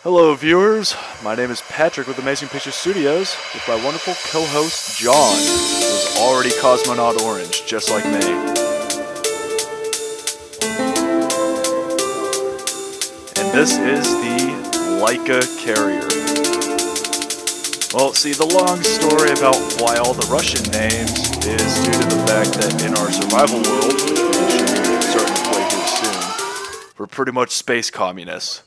Hello viewers, my name is Patrick with Amazing Picture Studios with my wonderful co-host John, who is already Cosmonaut Orange, just like me. And this is the Laika Carrier. Well, see, the long story about why all the Russian names is due to the fact that in our survival world, which we should be starting to play here soon, we're pretty much space communists.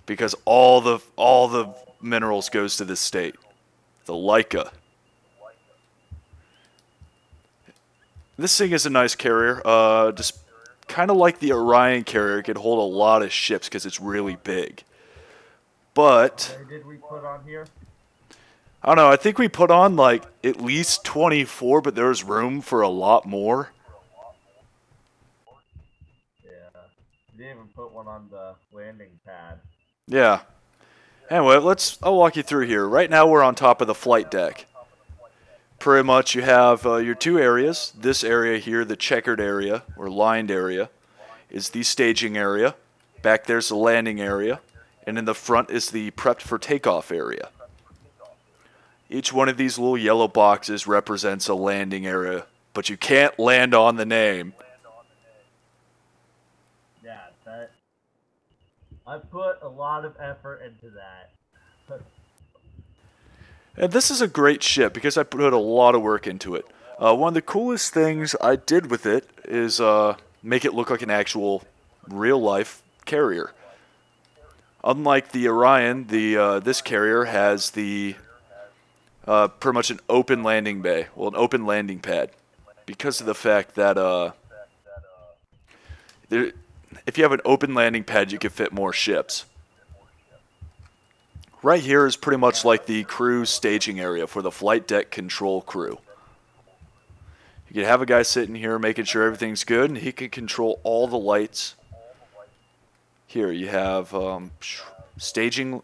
Because all the minerals goes to this state, the Laika. This thing is a nice carrier. Just kind of like the Orion carrier, it can hold a lot of ships because it's really big. But How many did we put on here? I don't know. I think we put on like at least 24, but there's room for a lot more. Yeah, we didn't even put one on the landing pad. Yeah. Anyway, I'll walk you through here. Right now we're on top of the flight deck. Pretty much you have your two areas. This area here, the checkered area, or lined area, is the staging area. Back there's the landing area. And in the front is the prepped for takeoff area. Each one of these little yellow boxes represents a landing area, but you can't land on the name. Yeah, I put a lot of effort into that. And this is a great ship because I put a lot of work into it. One of the coolest things I did with it is make it look like an actual real-life carrier. Unlike the Orion, this carrier has the pretty much an open landing bay, well, an open landing pad, because of the fact that if you have an open landing pad, you can fit more ships. Right here is pretty much like the crew staging area for the flight deck control crew. You can have a guy sitting here making sure everything's good, and he can control all the lights. Here you have staging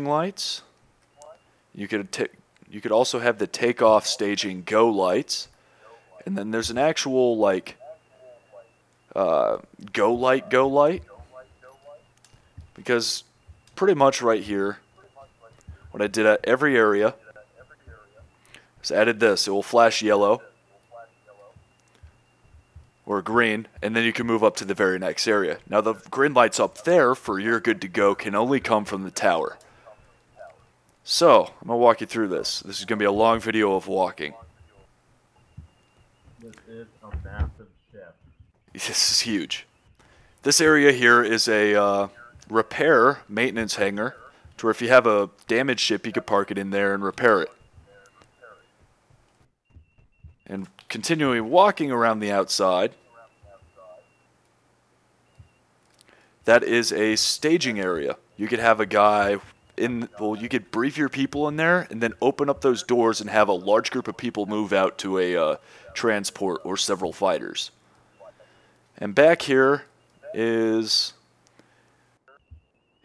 lights. You could also have the takeoff staging go lights, and then there's an actual like go light, because pretty much right here, what I did at every area is added this. It will flash yellow or green, and then you can move up to the very next area. Now the green lights up there for you're good to go can only come from the tower. So, I'm going to walk you through this. This is going to be a long video of walking. This is a massive ship. This is huge. This area here is a repair maintenance hangar, to where if you have a damaged ship, you could park it in there and repair it. And continuing walking around the outside, that is a staging area. You could have a guy you could brief your people in there and then open up those doors and have a large group of people move out to a transport or several fighters. And back here is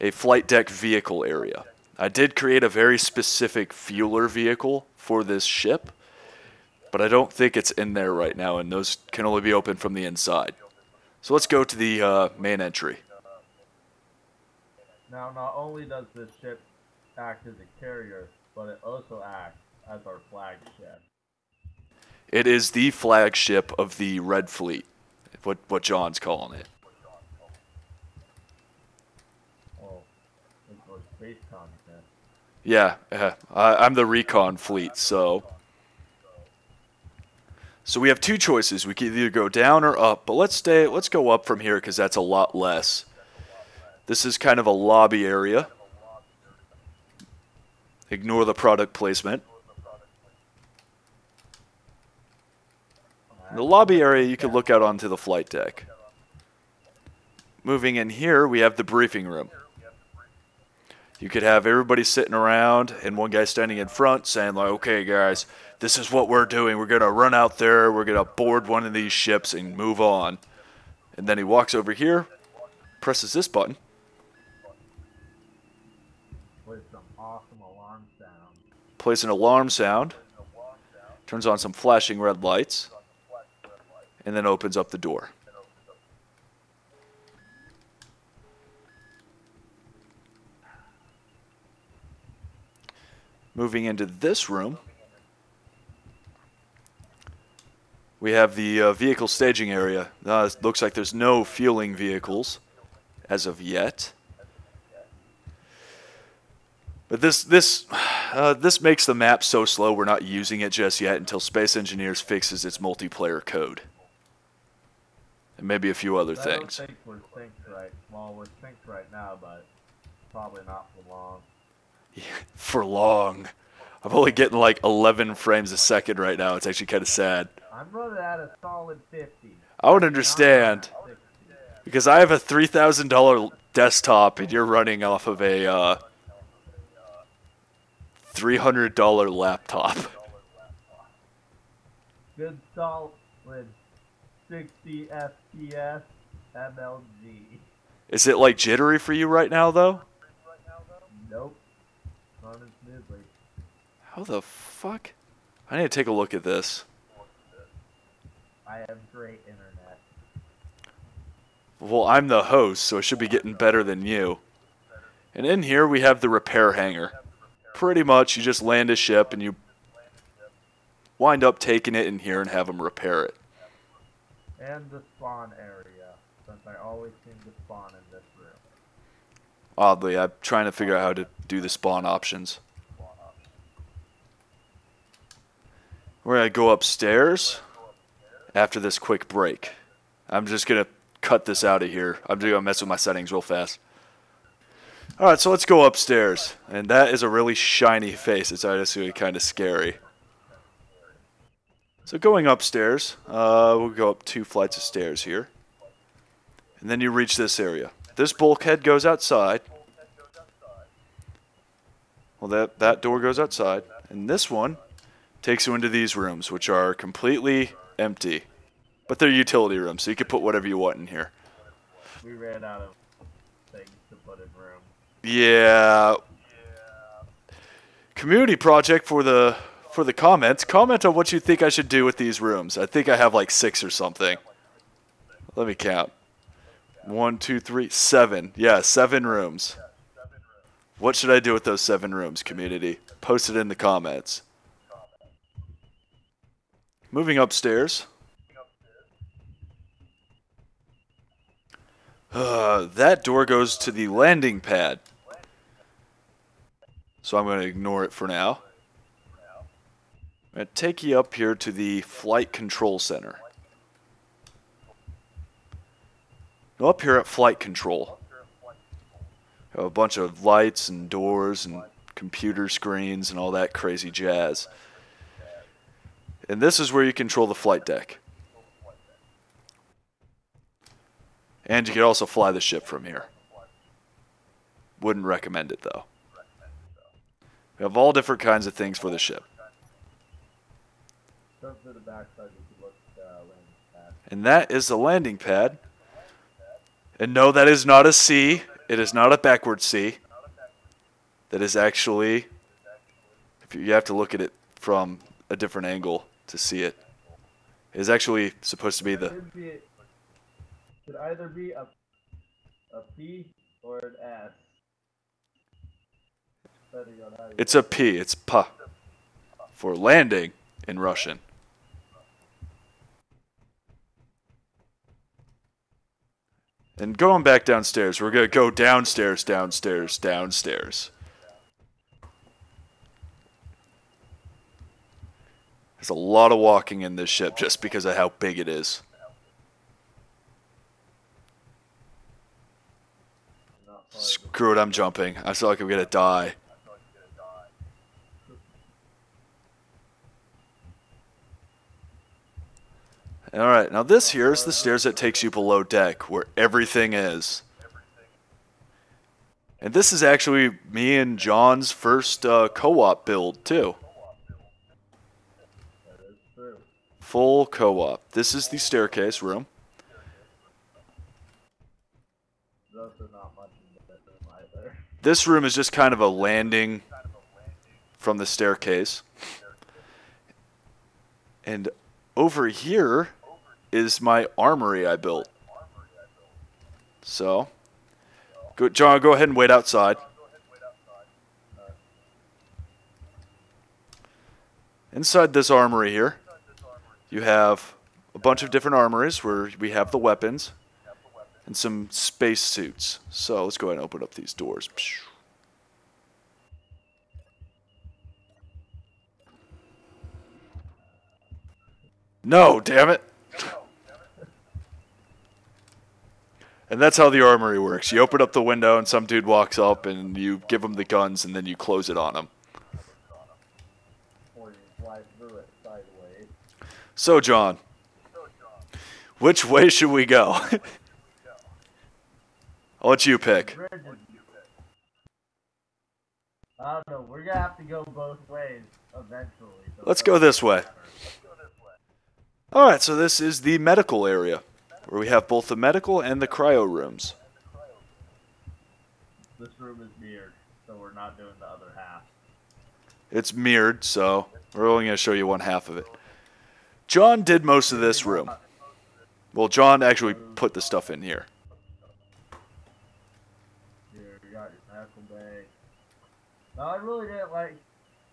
a flight deck vehicle area. I did create a very specific fueler vehicle for this ship, but I don't think it's in there right now, and those can only be opened from the inside. So let's go to the main entry. Now, not only does this ship act as a carrier, but it also acts as our flagship. It is the flagship of the Red Fleet, what John's calling it. Oh, it's for space content. Yeah, I'm the recon fleet, so we have two choices. We can either go down or up, but let's go up from here because that's a lot less. This is kind of a lobby area. Ignore the product placement. In the lobby area, you can look out onto the flight deck. Moving in here, we have the briefing room. You could have everybody sitting around and one guy standing in front saying like, okay guys, this is what we're doing. We're going to run out there. We're going to board one of these ships and move on. And then he walks over here, presses this button. With some awesome alarm sound. Plays an alarm sound. Turns on some flashing red lights. And then opens up the door. Moving into this room, we have the vehicle staging area. It looks like there's no fueling vehicles as of yet. But this makes the map so slow we're not using it just yet until Space Engineers fixes its multiplayer code. And maybe a few other things. I don't think we're synced right. Well, we're synced right now, but probably not for long. Yeah, for long. I'm only getting like 11 frames a second right now. It's actually kind of sad. I'm running at a solid 50. I would understand. Because I have a $3,000 desktop and you're running off of a $300 laptop. Good solid 60 FPS MLG. Is it like jittery for you right now though? Nope. Running smoothly. How the fuck? I need to take a look at this. I have great internet. Well, I'm the host, so it should be getting better than you. And in here we have the repair hangar. Pretty much you just land a ship and you wind up taking it in here and have them repair it. And the spawn area, since I always seem to spawn in this room. Oddly, I'm trying to figure out how to do the spawn options. We're going to go upstairs after this quick break. I'm just going to cut this out of here. I'm just going to mess with my settings real fast. Alright, so let's go upstairs. And that is a really shiny face. It's actually kind of scary. So going upstairs, we'll go up 2 flights of stairs here. And then you reach this area. This bulkhead goes outside. Well, that door goes outside. And this one takes you into these rooms, which are completely empty. But they're utility rooms, so you can put whatever you want in here. We ran out of things to put in room. Yeah. Community project for the comments. Comment on what you think I should do with these rooms. I think I have like 6 or something. Let me count. 1, 2, 3, 7. Yeah, 7 rooms. What should I do with those 7 rooms, community? Post it in the comments. Moving upstairs. That door goes to the landing pad. So I'm going to ignore it for now. I'm going to take you up here to the Flight Control Center. Now up here at Flight Control, we have a bunch of lights and doors and computer screens and all that crazy jazz. And this is where you control the flight deck. And you can also fly the ship from here. Wouldn't recommend it though. We have all different kinds of things for the ship. And that is the landing pad. And no, that is not a C. It is not a backward C. That is actually, you have to look at it from a different angle to see it. It is actually supposed to be the... It could either be a P or an S. It's a P. It's pa for landing in Russian. And going back downstairs, we're going to go downstairs, downstairs, downstairs. There's a lot of walking in this ship just because of how big it is. Screw it, I'm jumping. I feel like I'm going to die. Alright, now this here is the stairs that takes you below deck, where everything is. And this is actually me and John's first co-op build, too. Full co-op. This is the staircase room. This room is just kind of a landing from the staircase. And over here is my armory I built. So, John, go ahead and wait outside. Inside this armory here, you have a bunch of different armories where we have the weapons and some space suits. So let's go ahead and open up these doors. No, damn it. And that's how the armory works. You open up the window and some dude walks up and you give him the guns and then you close it on him. Or you slide through it sideways. So, John, which way should we go? I'll let you pick. I don't know. We're gonna have to go both ways eventually. So Let's go this way. Alright, so this is the medical area, where we have both the medical and the cryo rooms. This room is mirrored, so we're not doing the other half. It's mirrored, so we're only going to show you one half of it. John did most of this room. Well, John actually put the stuff in here. Here, you got your medical bay. Now, I really didn't like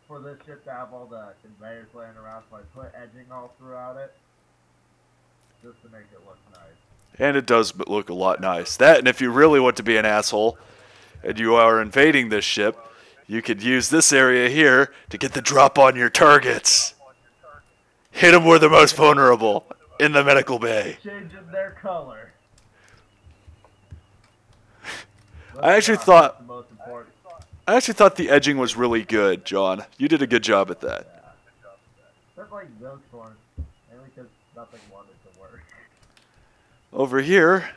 for this ship to have all the conveyors laying around, so I put edging all throughout it. Just to make it look nice. And it does look a lot nice. That, and if you really want to be an asshole, and you are invading this ship, you could use this area here to get the drop on your targets. Hit them where they're most vulnerable, in the medical bay. Changing their color. I actually thought the edging was really good, John. You did a good job at that. Yeah. That's like those ones, mainly because nothing wanted to work. Over here,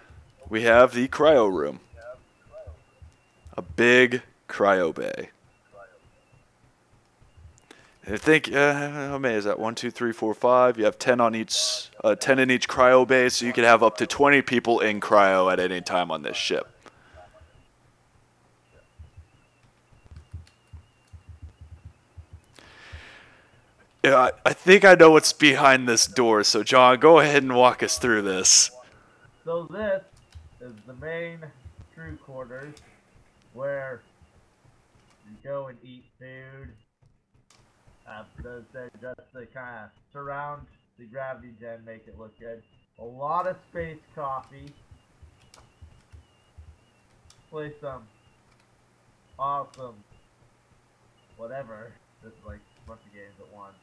we have the cryo room. A big cryo bay. I think, how many is that? 1, 2, 3, 4, 5. You have 10 on each, 10 in each cryo bay, so you can have up to 20 people in cryo at any time on this ship. Yeah, I think I know what's behind this door, so John, go ahead and walk us through this. So this is the main crew quarters, where you go and eat food. Those are just to kind of surround the gravity gen, make it look good. A lot of space coffee. Play some awesome whatever. Just like a bunch of games at once.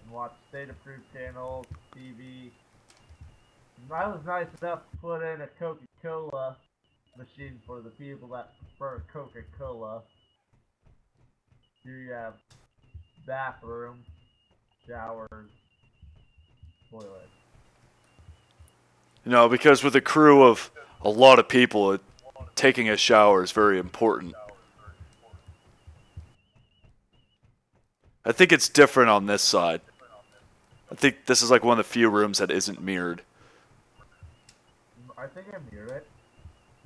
And watch state-approved channels, TV. I was nice enough to put in a Coca-Cola machine for the people that prefer Coca-Cola. Here you have bathroom, showers, toilet. You know, because with a crew of a lot of people, taking a shower is very important. I think it's different on this side. I think this is like one of the few rooms that isn't mirrored. I think I mirror it.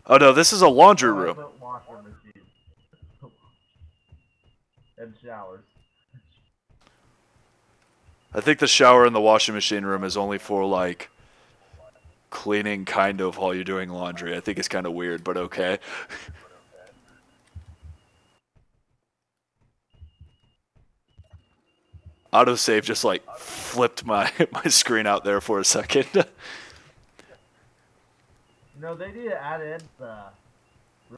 Oh no, this is a laundry room. Washer machine. And showers. I think the shower in the washing machine room is only for like cleaning, kind of, while you're doing laundry. I think it's kind of weird, but okay. Autosave just like flipped my screen out there for a second. No, they need to add in the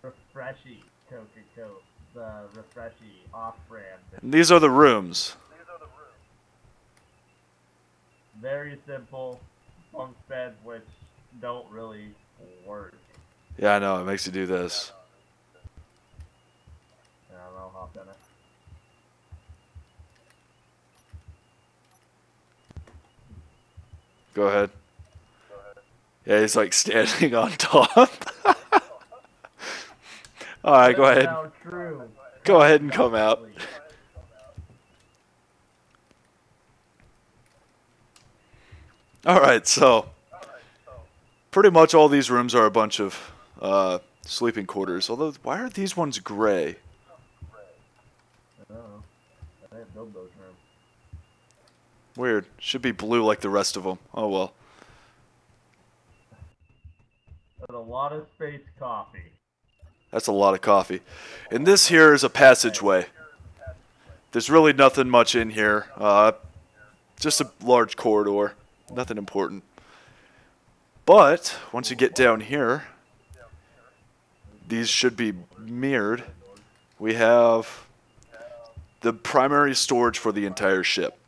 refreshy Coca-Cola, the refreshy off-brand. These are the rooms. Very simple bunk beds, which don't really work. Yeah, I know, it makes you do this. Yeah, I'll hop in it. Go ahead. Yeah, he's like standing on top. Alright, go ahead. Go ahead and come out. Alright, so pretty much all these rooms are a bunch of sleeping quarters. Although, why are these ones gray? I don't know. I didn't build those rooms. Weird. Should be blue like the rest of them. Oh well. There's a lot of space coffee. That's a lot of coffee. And this here is a passageway. There's really nothing much in here. Just a large corridor. Nothing important. But once you get down here, these should be mirrored. We have the primary storage for the entire ship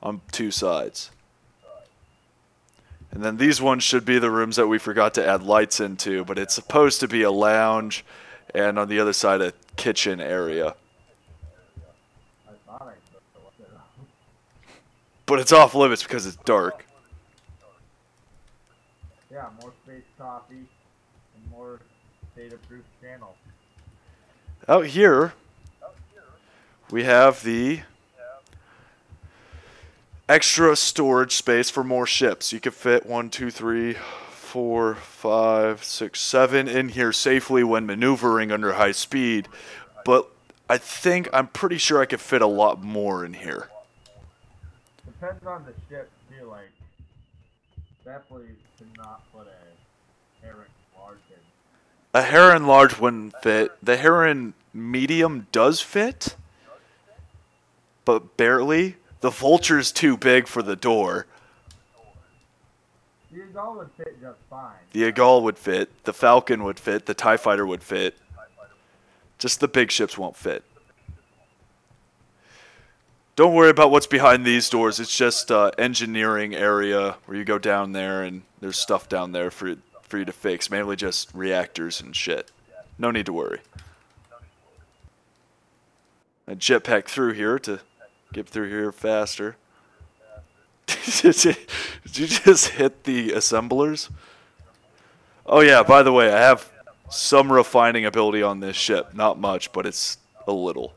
on two sides. And then these ones should be the rooms that we forgot to add lights into, but it's supposed to be a lounge and on the other side a kitchen area. But it's off limits because it's dark. Yeah, more space coffee and more data-proof channel. Out here, we have the extra storage space for more ships. You could fit 1, 2, 3, 4, 5, 6, 7 in here safely when maneuvering under high speed. But I'm pretty sure I could fit a lot more in here. Depends on the ship too, like definitely could not put a Heron large in. A Heron large wouldn't fit. The Heron medium does fit, but barely. The Vulture's too big for the door. The Eagle would fit just fine. The Eagle would fit. The Falcon would fit. The TIE Fighter would fit. Just the big ships won't fit. Don't worry about what's behind these doors. It's just engineering area where you go down there and there's stuff down there for you to fix. Mainly just reactors and shit. No need to worry. A jetpack through here to get through here faster. Did you just hit the assemblers? Oh yeah, by the way, I have some refining ability on this ship. Not much, but it's a little.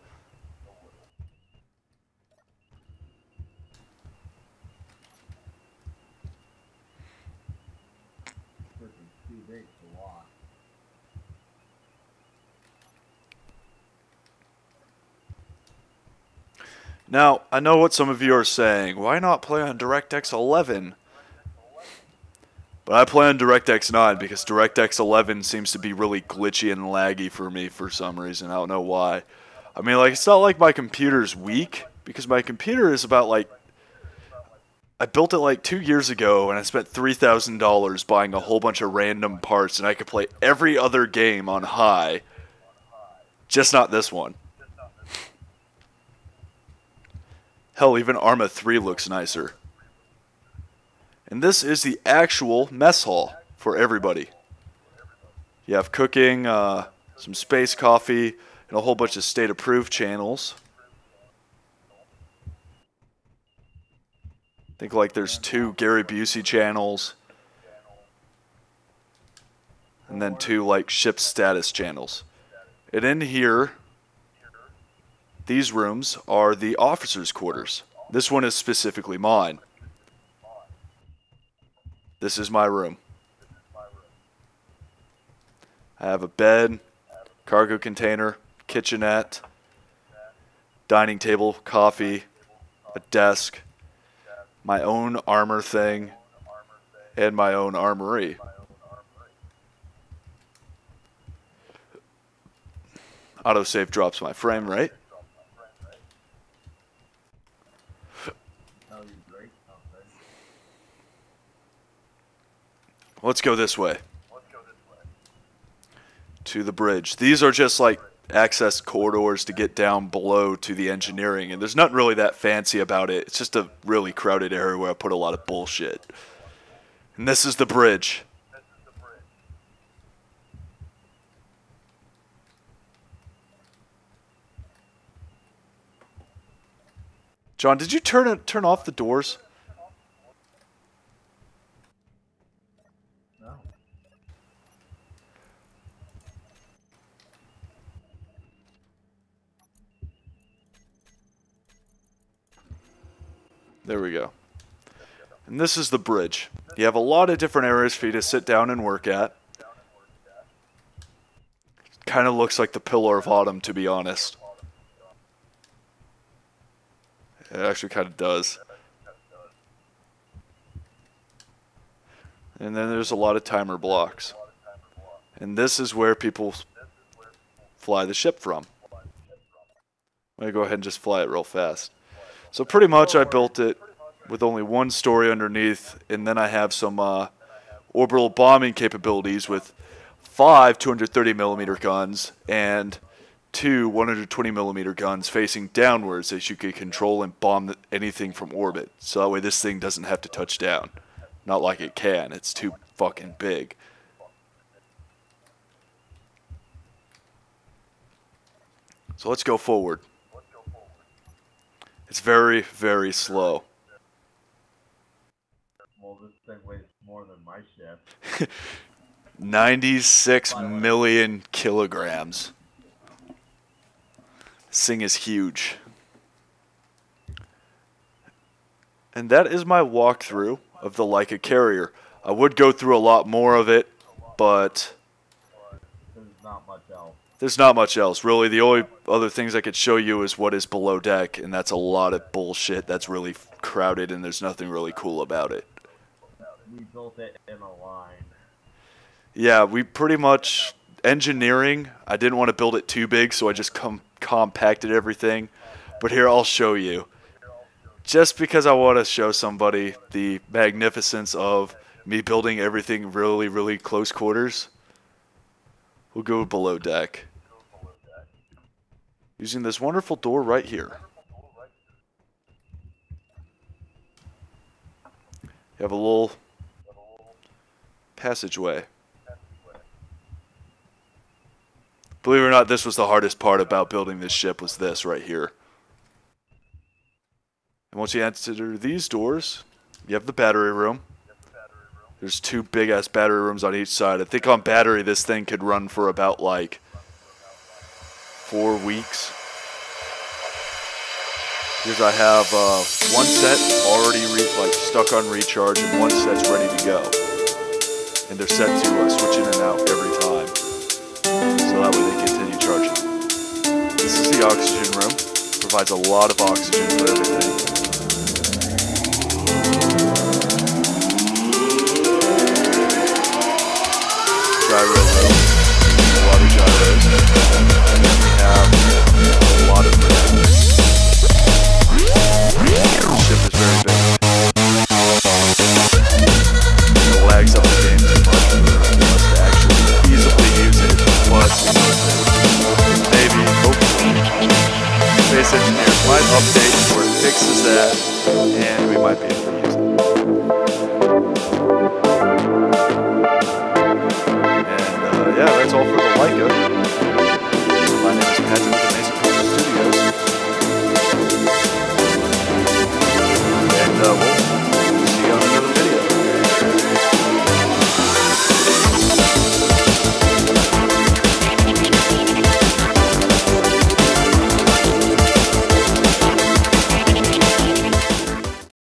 Now, I know what some of you are saying. Why not play on DirectX 11? But I play on DirectX 9 because DirectX 11 seems to be really glitchy and laggy for me for some reason. I don't know why. I mean, like, it's not like my computer's weak, because my computer is about, like, I built it like 2 years ago, and I spent $3,000 buying a whole bunch of random parts, and I could play every other game on high, just not this one. Hell, even Arma 3 looks nicer. And this is the actual mess hall for everybody. You have cooking, some space coffee, and a whole bunch of state-approved channels. I think like there's 2 Gary Busey channels. And then 2 like ship status channels. And in here, these rooms are the officers' quarters. This one is specifically mine. This is my room. I have a bed, cargo container, kitchenette, dining table, coffee, a desk, my own armor thing, and my own armory. Autosave drops my frame rate. Let's go this way. To the bridge. These are just like access corridors to get down below to the engineering, and there's nothing really that fancy about it. It's just a really crowded area where I put a lot of bullshit. And this is the bridge. John, did you turn off the doors? No. There we go. And this is the bridge. You have a lot of different areas for you to sit down and work at. Kind of looks like the Pillar of Autumn, to be honest. It actually kind of does. And then there's a lot of timer blocks. And this is where people fly the ship from. I'm going to go ahead and just fly it real fast. So pretty much I built it with only one story underneath, and then I have some orbital bombing capabilities with 5 230mm guns and 2 120mm guns facing downwards that you can control and bomb anything from orbit. So that way this thing doesn't have to touch down. Not like it can. It's too fucking big. So let's go forward. It's very, very slow. Well, this thing weighs more than my ship. 96 million kilograms. This thing is huge. And that is my walkthrough of the Laika Carrier. I would go through a lot more of it, but there's not much else. Really, the only other things I could show you is what is below deck, and that's a lot of bullshit that's really crowded, and there's nothing really cool about it. We built it in a line. Yeah, we pretty much... Engineering, I didn't want to build it too big, so I just compacted everything. But here, I'll show you. Just because I want to show somebody the magnificence of me building everything really, really close quarters, we'll go below deck. Using this wonderful door right here. You have a little passageway. Believe it or not, this was the hardest part about building this ship, was this right here. And once you enter these doors, you have the battery room. There's 2 big-ass battery rooms on each side. I think on battery, this thing could run for about, like, 4 weeks. Because I have one set already stuck on recharge and one set's ready to go. And they're set to switch in and out every time. So that way they continue charging. This is the oxygen room. Provides a lot of oxygen for everything. Gyro room. A lot of gyros. And then we have a lot of room. The ship is very big. It lags up the game too much for us to actually feasibly use it, but maybe, hopefully, Space Engineers might update where it fixes that.